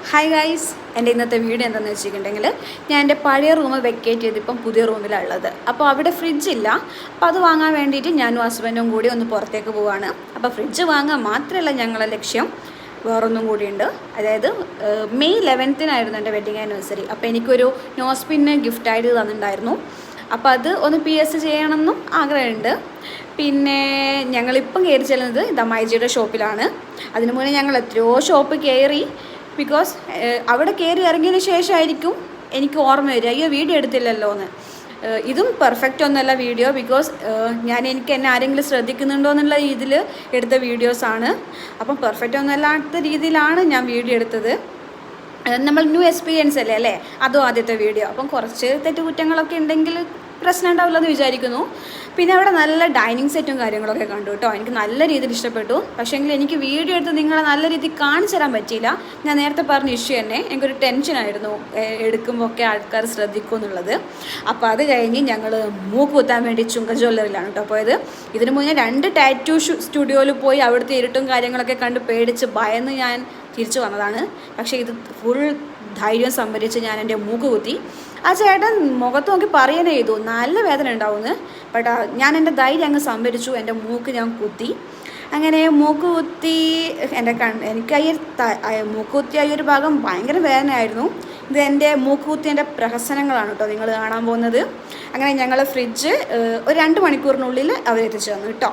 Hi guys, എൻ്റെ ഇന്നത്തെ video എന്താണെന്ന് വെച്ചിട്ടുണ്ടെങ്കിൽ ഞാൻ എൻ്റെ പഴയ റൂം വെക്കേറ്റ് ചെയ്തിപ്പം പുതിയ റൂമിലാണ് ഉള്ളത്. അപ്പോൾ അവിടെ ഫ്രിഡ്ജില്ല. അപ്പോൾ അത് വാങ്ങാൻ വേണ്ടിയിട്ട് ഞാനും ഹസ്ബൻഡും കൂടി ഒന്ന് പുറത്തേക്ക് പോവുകയാണ്. അപ്പോൾ ഫ്രിഡ്ജ് വാങ്ങാൻ മാത്രമല്ല ഞങ്ങളുടെ ലക്ഷ്യം, വേറൊന്നും കൂടിയുണ്ട്. അതായത് മെയ് 11-നായിരുന്നു എൻ്റെ വെഡിങ് ആനിവേഴ്സറി. അപ്പോൾ എനിക്കൊരു നോസ്പിന് ഗിഫ്റ്റായിട്ട് തന്നിട്ടുണ്ടായിരുന്നു. അപ്പോൾ അത് ഒന്ന് PS ചെയ്യണമെന്നും ആഗ്രഹമുണ്ട്. പിന്നെ ഞങ്ങളിപ്പം കയറി ചെല്ലുന്നത് ദമായിജിയുടെ ഷോപ്പിലാണ്. അതിനു മുന്നേ ഞങ്ങൾ എത്രയോ ഷോപ്പ് കയറി. ബിക്കോസ് അവിടെ കയറി ഇറങ്ങിയതിന് ശേഷമായിരിക്കും എനിക്ക് ഓർമ്മ വരിക, അയ്യോ വീഡിയോ എടുത്തില്ലല്ലോ എന്ന്. ഇതും പെർഫെക്റ്റ് ഒന്നുമല്ല വീഡിയോ, ബിക്കോസ് എനിക്ക് എന്നെ ആരെങ്കിലും ശ്രദ്ധിക്കുന്നുണ്ടോ എന്നുള്ള രീതിയിൽ എടുത്ത വീഡിയോസാണ്. അപ്പം പെർഫെക്റ്റ് ഒന്നുമല്ലാത്ത രീതിയിലാണ് ഞാൻ വീഡിയോ എടുത്തത്. നമ്മൾ ന്യൂ എക്സ്പീരിയൻസ് അല്ലേ, അതും ആദ്യത്തെ വീഡിയോ. അപ്പം കുറച്ച് തെറ്റുകുറ്റങ്ങളൊക്കെ ഉണ്ടെങ്കിൽ പ്രശ്നം ഉണ്ടാവില്ല എന്ന് വിചാരിക്കുന്നു. പിന്നെ അവിടെ നല്ല ഡൈനിങ് സെറ്റും കാര്യങ്ങളൊക്കെ കണ്ടു കേട്ടോ. എനിക്ക് നല്ല രീതിയിൽ ഇഷ്ടപ്പെട്ടു. പക്ഷേങ്കിൽ എനിക്ക് വീഡിയോ എടുത്ത് നിങ്ങളെ നല്ല രീതിയിൽ കാണിച്ചു തരാൻ പറ്റിയില്ല. ഞാൻ നേരത്തെ പറഞ്ഞ ഇഷ്യൂ തന്നെ, എനിക്കൊരു ടെൻഷനായിരുന്നു എടുക്കുമ്പോൾ ഒക്കെ ആൾക്കാർ ശ്രദ്ധിക്കും എന്നുള്ളത്. അപ്പോൾ അത് കഴിഞ്ഞ് ഞങ്ങൾ മൂക്ക് കുത്താൻ വേണ്ടി ചുങ്ക ജ്വല്ലറിയിലാണ് കേട്ടോ പോയത്. ഇതിനു മുന്നേ 2 ടാറ്റൂ സ്റ്റുഡിയോയിൽ പോയി അവിടുത്തെ ഇരുട്ടും കാര്യങ്ങളൊക്കെ കണ്ട് പേടിച്ച് ഭയന്ന് ഞാൻ തിരിച്ചു വന്നതാണ്. പക്ഷേ ഇത് ഫുൾ ധൈര്യം സംഭരിച്ച് ഞാൻ എൻ്റെ മൂക്ക് കുത്തി. ആ ചേട്ടൻ മുഖത്ത് നോക്കി പറയണേ ചെയ്തു നല്ല വേദന ഉണ്ടാവുമെന്ന്. ബട്ട് ഞാൻ എൻ്റെ ധൈര്യം അങ്ങ് സംഭരിച്ചു, എൻ്റെ മൂക്ക് ഞാൻ കുത്തി. അങ്ങനെ മൂക്ക് കുത്തി എനിക്ക് മൂക്ക് കുത്തിയ ഈ ഒരു ഭാഗം ഭയങ്കര വേദനയായിരുന്നു. ഇത് എൻ്റെ മൂക്ക് കുത്തിയതിൻ്റെ പ്രഹസനങ്ങളാണ് കേട്ടോ നിങ്ങൾ കാണാൻ പോകുന്നത്. അങ്ങനെ ഞങ്ങൾ ഫ്രിഡ്ജ് ഒരു 2 മണിക്കൂറിനുള്ളിൽ അവരെത്തിച്ചു തന്നു കേട്ടോ.